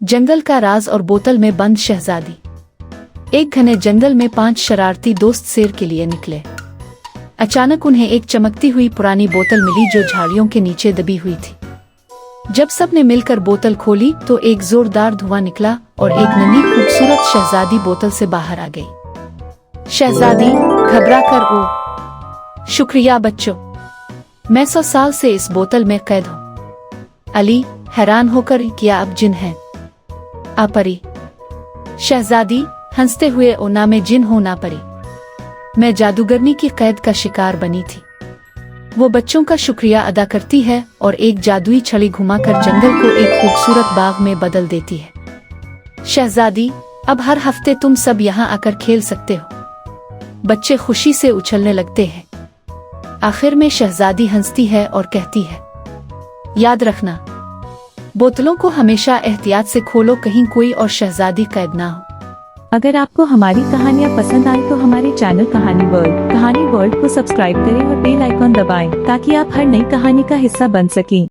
जंगल का राज और बोतल में बंद शहजादी। एक घने जंगल में 5 शरारती दोस्त सैर के लिए निकले। अचानक उन्हें एक चमकती हुई पुरानी बोतल मिली जो झाड़ियों के नीचे दबी हुई थी। जब सबने मिलकर बोतल खोली तो एक जोरदार धुआं निकला और एक नन्ही खूबसूरत शहजादी बोतल से बाहर आ गई। शहजादी घबराकर ओ शुक्रिया बच्चों, मैं 100 साल से इस बोतल में कैद हूँ। अली हैरान होकर क्या अब जिन है? आपरी। शहजादी हंसते हुए ओ ना मैं जिन हूं ना परी, मैं जादूगरनी की कैद का शिकार बनी थी। वो बच्चों का शुक्रिया अदा करती है और एक जादुई छड़ी घुमाकर जंगल को एक खूबसूरत बाग में बदल देती है। शहजादी अब हर हफ्ते तुम सब यहाँ आकर खेल सकते हो। बच्चे खुशी से उछलने लगते हैं। आखिर में शहजादी हंसती है और कहती है, याद रखना, बोतलों को हमेशा एहतियात से खोलो, कहीं कोई और शहजादी कैद ना हो। अगर आपको हमारी कहानियाँ पसंद आई तो हमारे चैनल कहानी वर्ल्ड को सब्सक्राइब करें और बेल आइकॉन दबाएं ताकि आप हर नई कहानी का हिस्सा बन सकें।